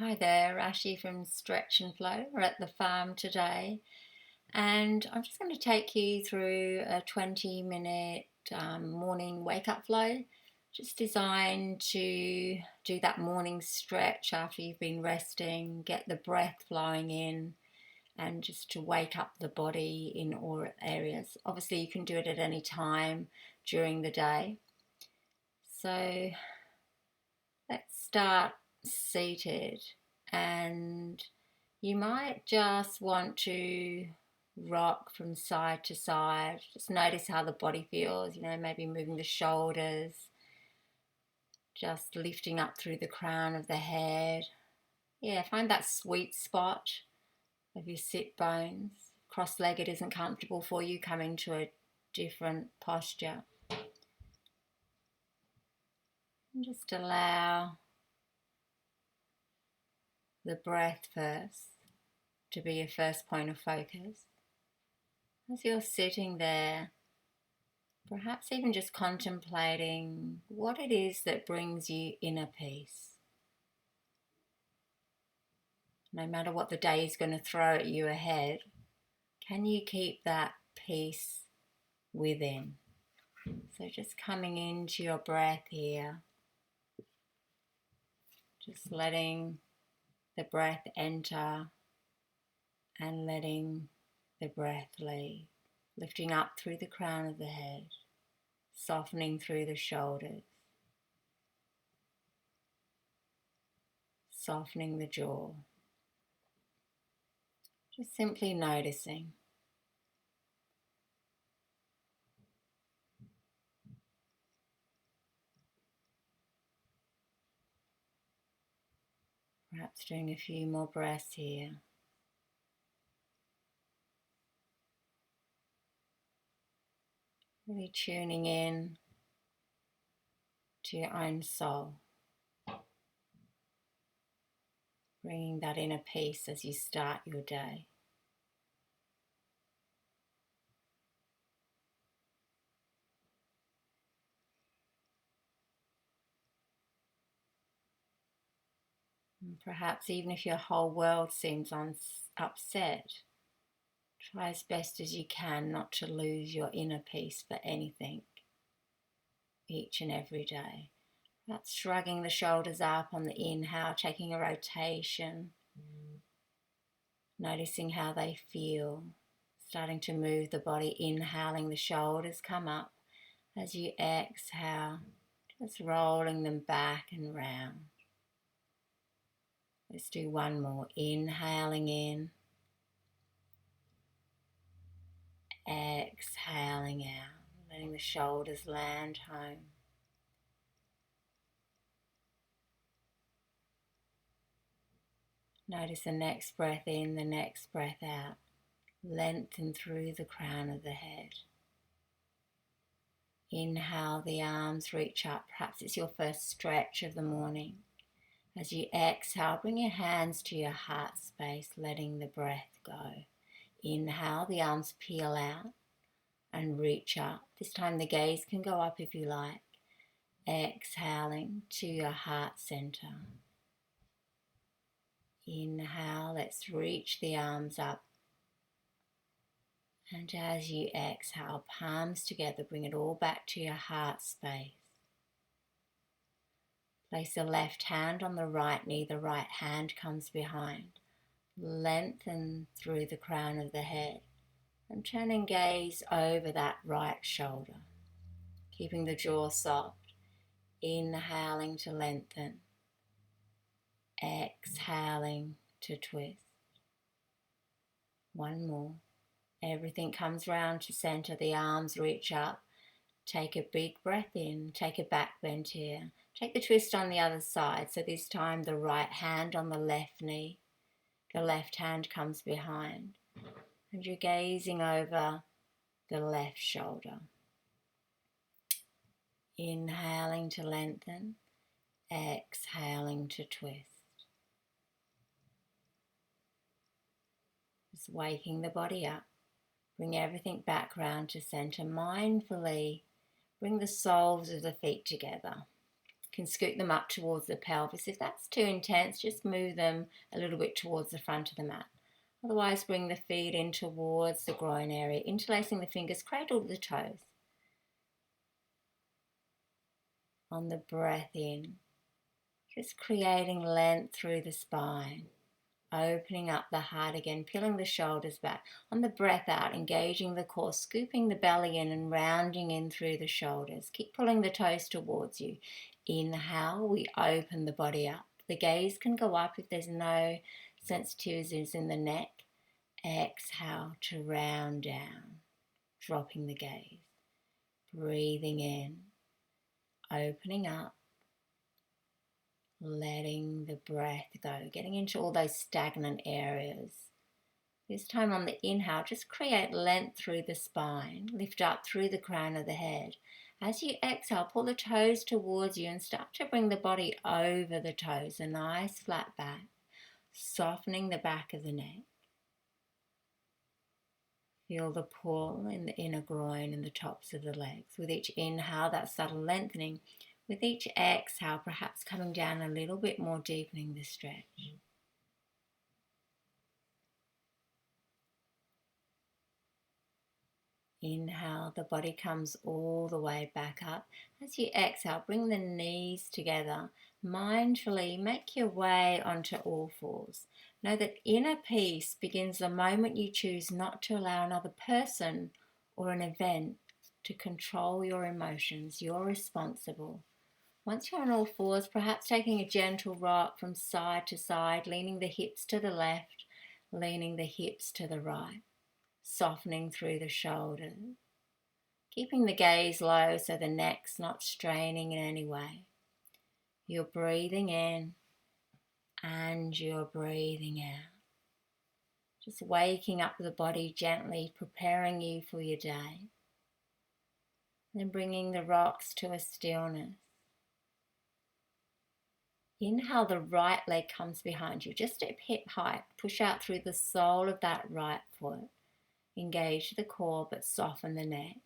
Hi there, Rashi from Stretch and Flow. We're at the farm today, and I'm just going to take you through a 20-minute morning wake up flow, just designed to do that morning stretch after you've been resting, get the breath flowing in, and just to wake up the body in all areas. Obviously, you can do it at any time during the day. So let's start seated, and you might just want to rock from side to side. Just notice how the body feels, maybe moving the shoulders, just lifting up through the crown of the head. Yeah, find that sweet spot of your sit bones. Cross legged isn't comfortable for you, come into a different posture. And just allow the breath first to be your first point of focus. As you're sitting there, perhaps even just contemplating what it is that brings you inner peace. No matter what the day is going to throw at you ahead, can you keep that peace within? So just coming into your breath here, just letting the breath enter and letting the breath leave, lifting up through the crown of the head, softening through the shoulders, softening the jaw. Just simply noticing. Perhaps doing a few more breaths here. Really tuning in to your own soul. Bringing that inner peace as you start your day. And perhaps even if your whole world seems upset, try as best as you can not to lose your inner peace for anything each and every day. Perhaps shrugging the shoulders up on the inhale, taking a rotation, noticing how they feel, starting to move the body, inhaling the shoulders come up. As you exhale, just rolling them back and round. Let's do one more. Inhaling in, exhaling out, letting the shoulders land home. Notice the next breath in, the next breath out. Lengthen through the crown of the head. Inhale, the arms reach up. Perhaps it's your first stretch of the morning. As you exhale, bring your hands to your heart space, letting the breath go. Inhale, the arms peel out and reach up. This time the gaze can go up if you like. Exhaling to your heart center. Inhale, let's reach the arms up. And as you exhale, palms together, bring it all back to your heart space. Place the left hand on the right knee, the right hand comes behind. Lengthen through the crown of the head and turn and gaze over that right shoulder, keeping the jaw soft. Inhaling to lengthen, exhaling to twist. One more. Everything comes round to center, the arms reach up. Take a big breath in, take a back bend here. Take the twist on the other side, so this time the right hand on the left knee, the left hand comes behind, and you're gazing over the left shoulder. Inhaling to lengthen, exhaling to twist. Just waking the body up. Bring everything back round to center. Mindfully bring the soles of the feet together. can scoot them up towards the pelvis. If that's too intense, just move them a little bit towards the front of the mat. Otherwise, bring the feet in towards the groin area, interlacing the fingers, cradle to the toes. On the breath in, just creating length through the spine, opening up the heart again, peeling the shoulders back. On the breath out, engaging the core, scooping the belly in and rounding in through the shoulders. Keep pulling the toes towards you. Inhale, we open the body up. The gaze can go up if there's no sensitivities in the neck. Exhale to round down, dropping the gaze. Breathing in, opening up, letting the breath go, getting into all those stagnant areas. This time on the inhale, just create length through the spine, lift up through the crown of the head. As you exhale, pull the toes towards you and start to bring the body over the toes, a nice flat back, softening the back of the neck. Feel the pull in the inner groin and the tops of the legs. With each inhale, that subtle lengthening. With each exhale, perhaps coming down a little bit more, deepening the stretch. Inhale, the body comes all the way back up. As you exhale, bring the knees together. Mindfully make your way onto all fours. Know that inner peace begins the moment you choose not to allow another person or an event to control your emotions. You're responsible. Once you're on all fours, perhaps taking a gentle rock from side to side, leaning the hips to the left, leaning the hips to the right. Softening through the shoulders, keeping the gaze low so the neck's not straining in any way. You're breathing in and you're breathing out. Just waking up the body gently, preparing you for your day. Then bringing the rocks to a stillness. Inhale, the right leg comes behind you, just at hip height. Push out through the sole of that right foot. Engage the core but soften the neck.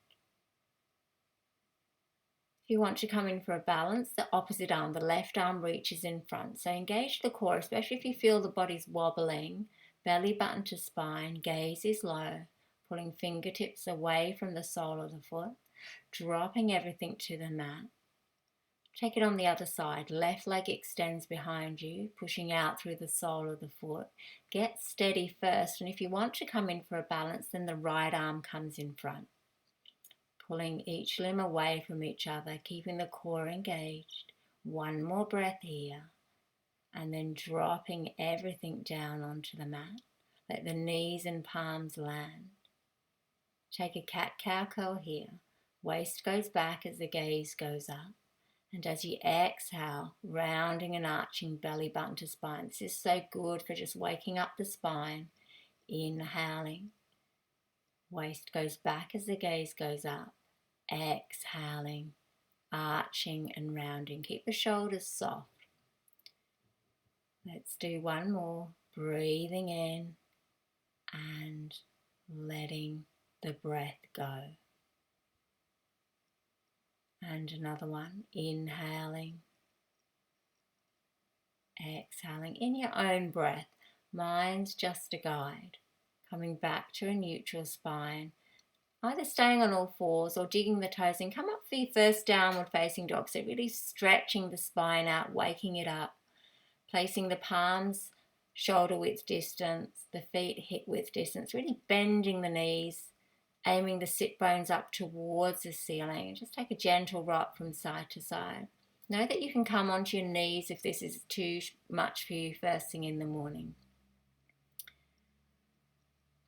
If you want to come in for a balance, the opposite arm, the left arm reaches in front. So engage the core, especially if you feel the body's wobbling. Belly button to spine, gaze is low. Pulling fingertips away from the sole of the foot. Dropping everything to the mat. Take it on the other side. Left leg extends behind you, pushing out through the sole of the foot. Get steady first, and if you want to come in for a balance, then the right arm comes in front. Pulling each limb away from each other, keeping the core engaged. One more breath here, and then dropping everything down onto the mat. Let the knees and palms land. Take a cat-cow curl here. Waist goes back as the gaze goes up. And as you exhale, rounding and arching belly button to spine. This is so good for just waking up the spine. Inhaling. Waist goes back as the gaze goes up. Exhaling, arching and rounding. Keep the shoulders soft. Let's do one more. Breathing in and letting the breath go. And another one, inhaling, exhaling in your own breath. Mind's just a guide. Coming back to a neutral spine. Either staying on all fours or digging the toes in. Come up for your first downward facing dog. So really stretching the spine out, waking it up. Placing the palms shoulder width distance, the feet hip width distance. Really bending the knees. Aiming the sit bones up towards the ceiling. Just take a gentle rock from side to side. Know that you can come onto your knees if this is too much for you first thing in the morning.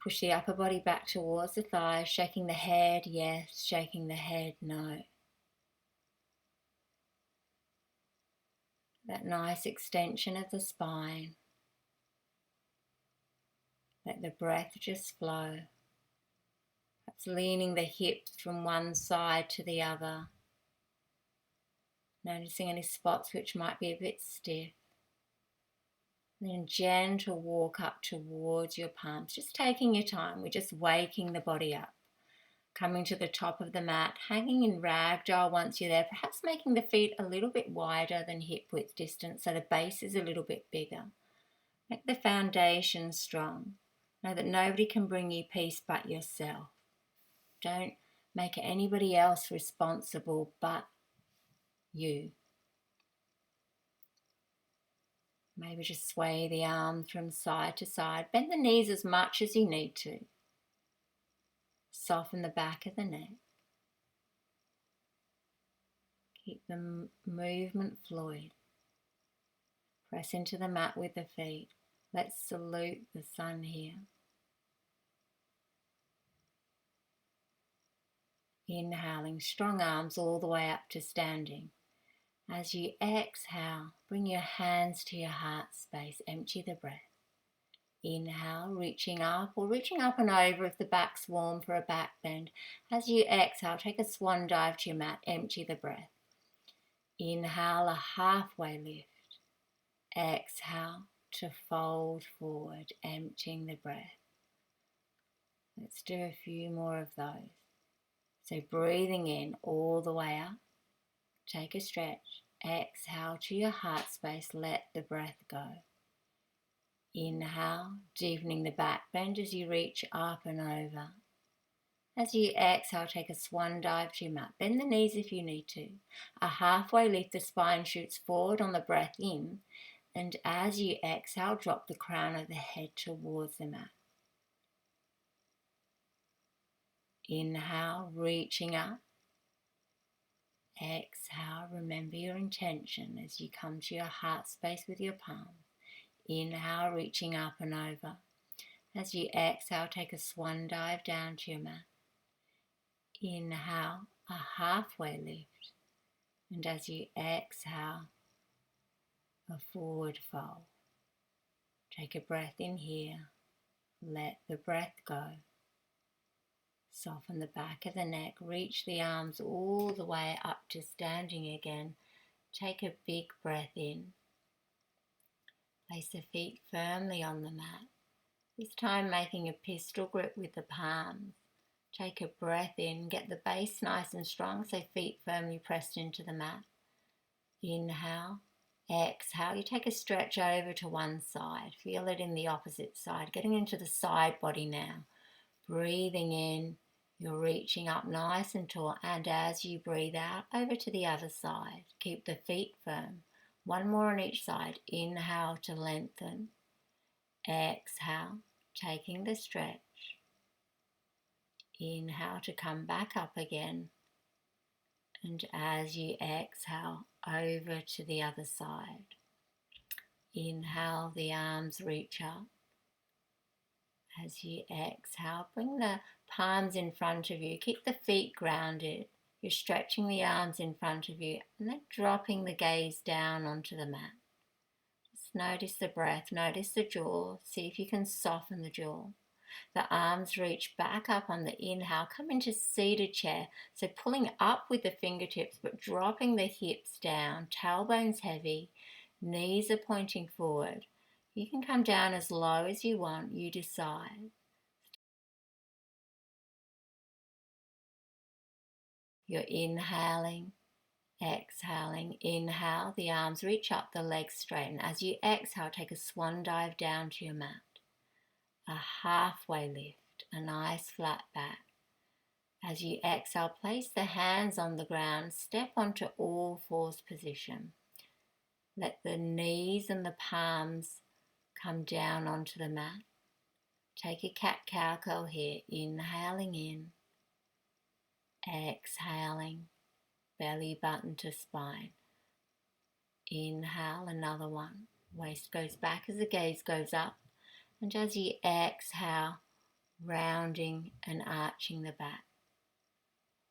Push the upper body back towards the thighs, shaking the head yes, shaking the head no. That nice extension of the spine. Let the breath just flow. Perhaps leaning the hips from one side to the other. Noticing any spots which might be a bit stiff. And then gentle walk up towards your palms. Just taking your time. We're just waking the body up. Coming to the top of the mat, hanging in ragdoll once you're there, perhaps making the feet a little bit wider than hip width distance so the base is a little bit bigger. Make the foundation strong. Know that nobody can bring you peace but yourself. Don't make anybody else responsible but you. Maybe just sway the arms from side to side. Bend the knees as much as you need to. Soften the back of the neck. Keep the movement fluid. Press into the mat with the feet. Let's salute the sun here. Inhaling, strong arms all the way up to standing. As you exhale, bring your hands to your heart space. Empty the breath. Inhale, reaching up and over if the back's warm for a back bend. As you exhale, take a swan dive to your mat. Empty the breath. Inhale, a halfway lift. Exhale to fold forward, emptying the breath. Let's do a few more of those. So breathing in all the way up. Take a stretch. Exhale to your heart space. Let the breath go. Inhale, deepening the back bend as you reach up and over. As you exhale, take a swan dive to your mat. Bend the knees if you need to. A halfway lift, the spine shoots forward on the breath in. And as you exhale, drop the crown of the head towards the mat. Inhale, reaching up. Exhale, remember your intention as you come to your heart space with your palms. Inhale, reaching up and over. As you exhale, take a swan dive down to your mat. Inhale, a halfway lift. And as you exhale, a forward fold. Take a breath in here. Let the breath go. Soften the back of the neck. Reach the arms all the way up to standing again. Take a big breath in. Place the feet firmly on the mat. This time making a pistol grip with the palms. Take a breath in. Get the base nice and strong so feet firmly pressed into the mat. Inhale. Exhale, you take a stretch over to one side. Feel it in the opposite side. Getting into the side body now. Breathing in, you're reaching up nice and tall. And as you breathe out, over to the other side. Keep the feet firm. One more on each side. Inhale to lengthen. Exhale, taking the stretch. Inhale to come back up again. And as you exhale, over to the other side. Inhale, the arms reach up. As you exhale, bring the palms in front of you. Keep the feet grounded. You're stretching the arms in front of you and then dropping the gaze down onto the mat. Just notice the breath, notice the jaw. See if you can soften the jaw. The arms reach back up on the inhale. Come into seated chair. So pulling up with the fingertips but dropping the hips down. Tailbones heavy. Knees are pointing forward. You can come down as low as you want. You decide. You're inhaling, exhaling. Inhale, the arms reach up, the legs straighten. As you exhale, take a swan dive down to your mat. A halfway lift, a nice flat back. As you exhale, place the hands on the ground, step onto all fours position. Let the knees and the palms come down onto the mat. Take a cat-cow curl here, inhaling in, exhaling, belly button to spine. Inhale, another one. Waist goes back as the gaze goes up. And as you exhale, rounding and arching the back.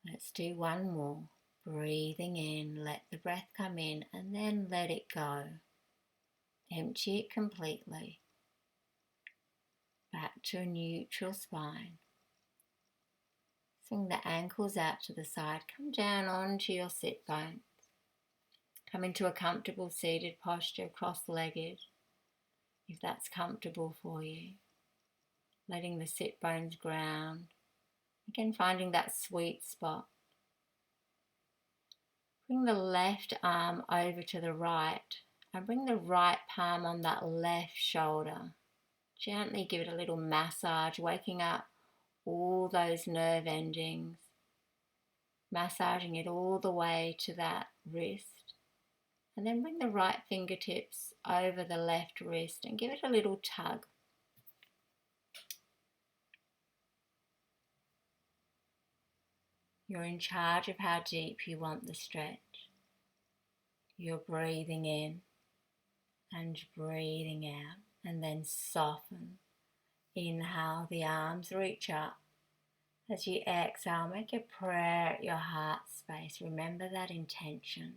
Let's do one more. Breathing in, let the breath come in and then let it go. Empty it completely. Back to a neutral spine. Swing the ankles out to the side. Come down onto your sit bones. Come into a comfortable seated posture, cross-legged, if that's comfortable for you. Letting the sit bones ground. Again, finding that sweet spot. Bring the left arm over to the right and bring the right palm on that left shoulder. Gently give it a little massage, waking up all those nerve endings, massaging it all the way to that wrist. And then bring the right fingertips over the left wrist and give it a little tug. You're in charge of how deep you want the stretch. You're breathing in and breathing out, and then soften. Inhale, the arms reach up. As you exhale, make a prayer at your heart space. Remember that intention.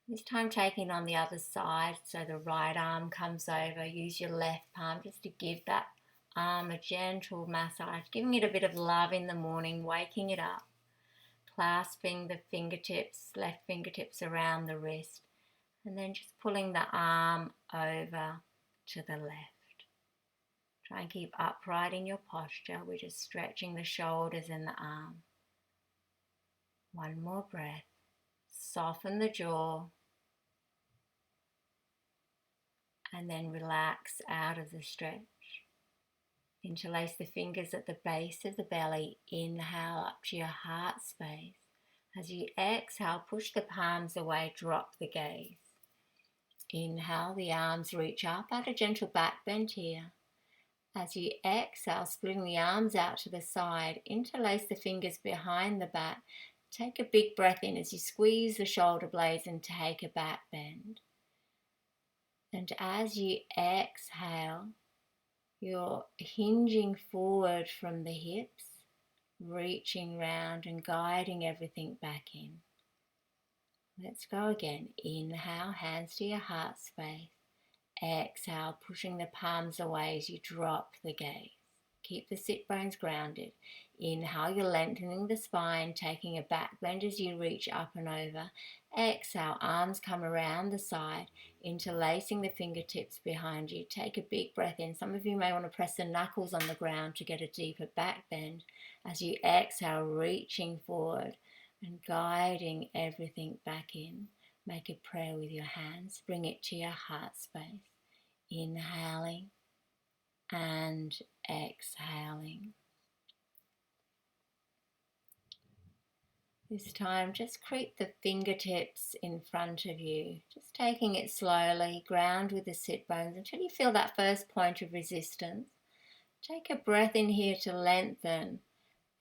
This time taking on the other side, so the right arm comes over. Use your left palm just to give that arm a gentle massage, giving it a bit of love in the morning, waking it up. Clasping the fingertips, left fingertips around the wrist, and then just pulling the arm over to the left. Try and keep upright in your posture. We're just stretching the shoulders and the arm. One more breath. Soften the jaw. And then relax out of the stretch. Interlace the fingers at the base of the belly. Inhale up to your heart space. As you exhale, push the palms away, drop the gaze. Inhale, the arms reach up, add a gentle back bend here. As you exhale, splitting the arms out to the side, interlace the fingers behind the back. Take a big breath in as you squeeze the shoulder blades and take a back bend. And as you exhale, you're hinging forward from the hips, reaching round and guiding everything back in. Let's go again. Inhale, hands to your heart space. Exhale, pushing the palms away as you drop the gaze. Keep the sit bones grounded. Inhale, you're lengthening the spine, taking a back bend as you reach up and over. Exhale, arms come around the side, interlacing the fingertips behind you. Take a big breath in. Some of you may want to press the knuckles on the ground to get a deeper back bend. As you exhale, reaching forward and guiding everything back in. Make a prayer with your hands. Bring it to your heart space. Inhaling and exhaling. This time, just creep the fingertips in front of you. Just taking it slowly, ground with the sit bones until you feel that first point of resistance. Take a breath in here to lengthen.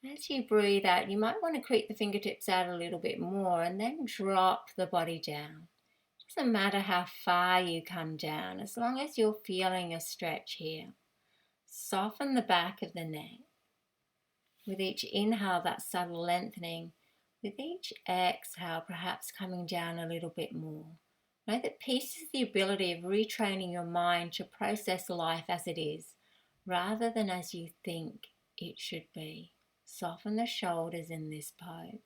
As you breathe out, you might want to creep the fingertips out a little bit more and then drop the body down. Doesn't matter how far you come down, as long as you're feeling a stretch here. Soften the back of the neck. With each inhale, that subtle lengthening. With each exhale, perhaps coming down a little bit more. Know that peace is the ability of retraining your mind to process life as it is, rather than as you think it should be. Soften the shoulders in this pose.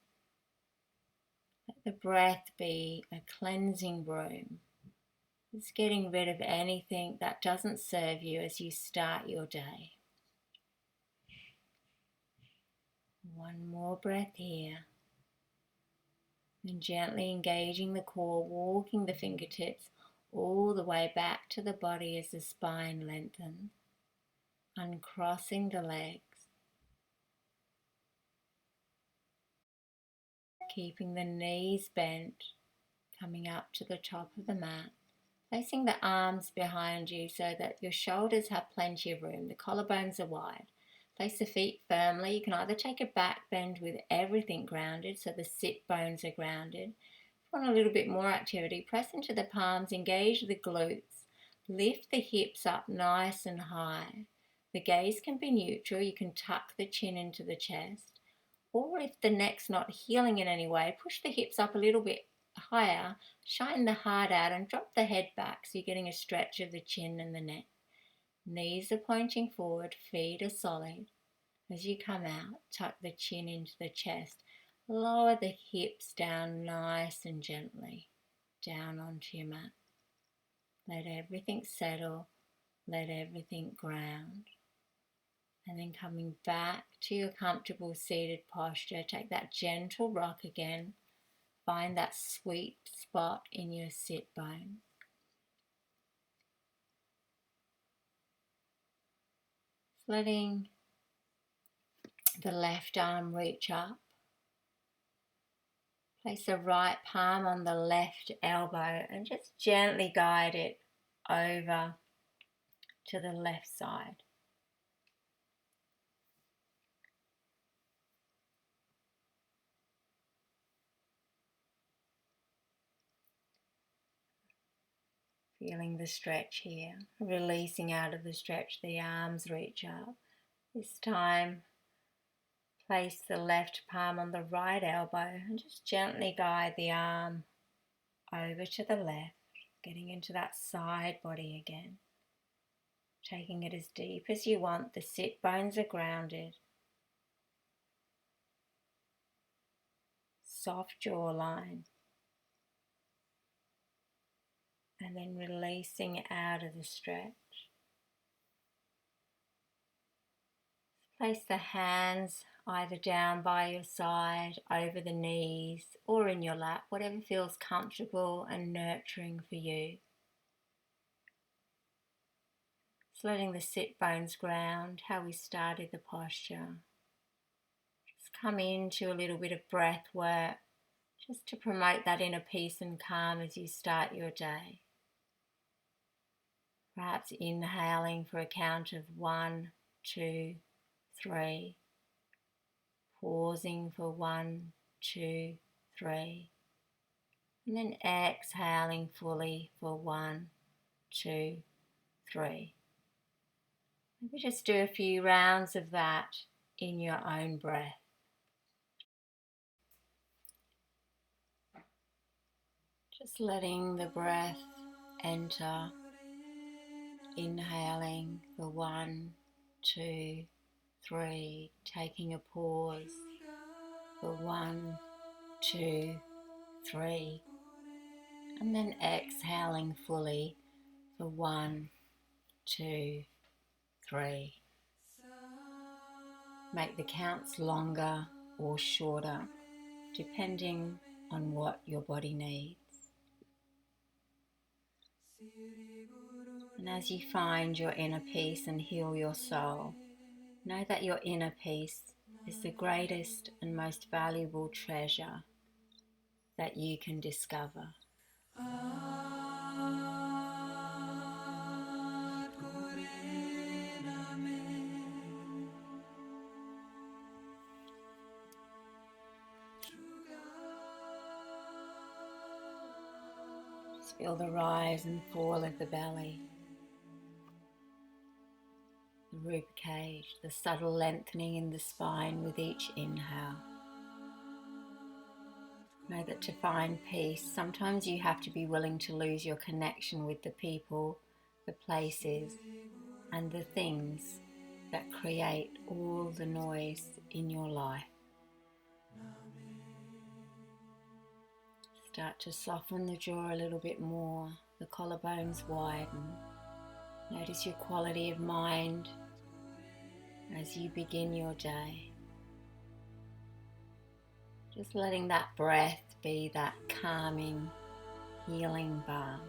Let the breath be a cleansing broom. It's getting rid of anything that doesn't serve you as you start your day. One more breath here. And gently engaging the core, walking the fingertips all the way back to the body as the spine lengthens. Uncrossing the legs. Keeping the knees bent, coming up to the top of the mat. Placing the arms behind you so that your shoulders have plenty of room. The collarbones are wide. Place the feet firmly. You can either take a back bend with everything grounded, so the sit bones are grounded. If you want a little bit more activity, press into the palms, engage the glutes. Lift the hips up nice and high. The gaze can be neutral. You can tuck the chin into the chest. Or if the neck's not healing in any way, push the hips up a little bit higher, shine the heart out and drop the head back so you're getting a stretch of the chin and the neck. Knees are pointing forward, feet are solid. As you come out, tuck the chin into the chest. Lower the hips down nice and gently, down onto your mat. Let everything settle, let everything ground. And then coming back to your comfortable seated posture, take that gentle rock again. Find that sweet spot in your sit bone. Letting the left arm reach up. Place the right palm on the left elbow and just gently guide it over to the left side. Feeling the stretch here, releasing out of the stretch, the arms reach up. This time, place the left palm on the right elbow and just gently guide the arm over to the left, getting into that side body again. Taking it as deep as you want, the sit bones are grounded. Soft jawline. And then releasing out of the stretch. Place the hands either down by your side, over the knees, or in your lap, whatever feels comfortable and nurturing for you. Just letting the sit bones ground, how we started the posture. Just come into a little bit of breath work, just to promote that inner peace and calm as you start your day. Perhaps inhaling for a count of 1, 2, 3. Pausing for 1, 2, 3. And then exhaling fully for 1, 2, 3. Maybe just do a few rounds of that in your own breath. Just letting the breath enter. Inhaling for 1, 2, 3. Taking a pause for 1, 2, 3. And then exhaling fully for 1, 2, 3. Make the counts longer or shorter, depending on what your body needs. And as you find your inner peace and heal your soul, know that your inner peace is the greatest and most valuable treasure that you can discover. Just feel the rise and fall of the belly, the rib cage, the subtle lengthening in the spine with each inhale. Know that to find peace, sometimes you have to be willing to lose your connection with the people, the places, and the things that create all the noise in your life. Start to soften the jaw a little bit more, the collarbones widen. Notice your quality of mind as you begin your day. Just letting that breath be that calming, healing balm.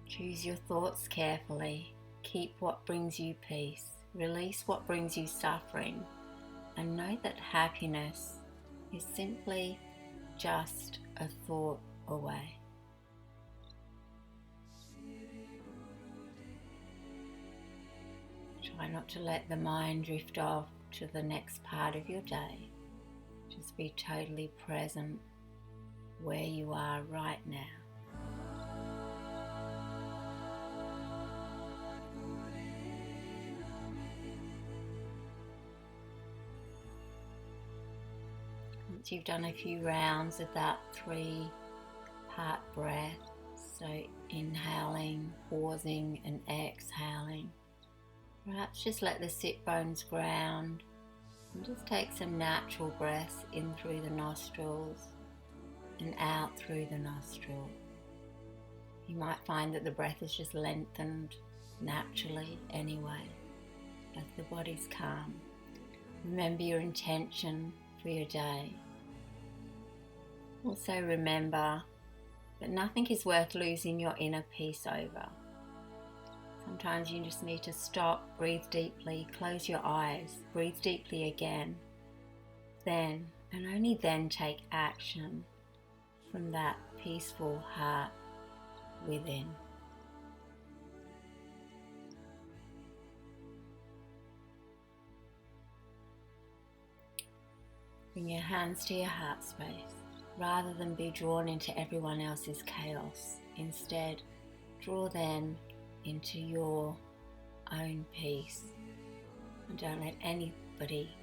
Choose your thoughts carefully. Keep what brings you peace. Release what brings you suffering. And know that happiness is simply just a thought away. Try not to let the mind drift off to the next part of your day. Just be totally present where you are right now. Once you've done a few rounds of that 3-part breath, so inhaling, pausing and exhaling, perhaps just let the sit bones ground and just take some natural breaths in through the nostrils and out through the nostrils. You might find that the breath is just lengthened naturally anyway, as the body's calm. Remember your intention for your day. Also remember that nothing is worth losing your inner peace over. Sometimes you just need to stop, breathe deeply, close your eyes, breathe deeply again. Then, and only then, take action from that peaceful heart within. Bring your hands to your heart space. Rather than be drawn into everyone else's chaos, instead, draw them into your own peace. And don't let anybody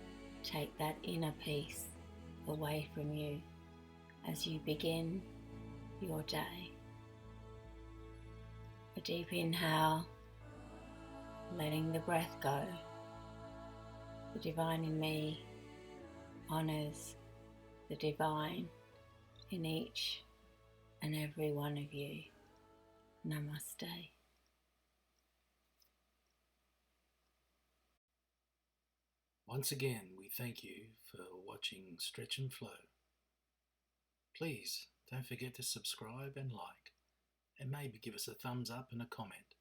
take that inner peace away from you as you begin your day. A deep inhale, letting the breath go. The divine in me honors the divine in each and every one of you. Namaste. Once again, we thank you for watching Stretch and Flow. Please don't forget to subscribe and like, and maybe give us a thumbs up and a comment.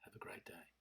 Have a great day.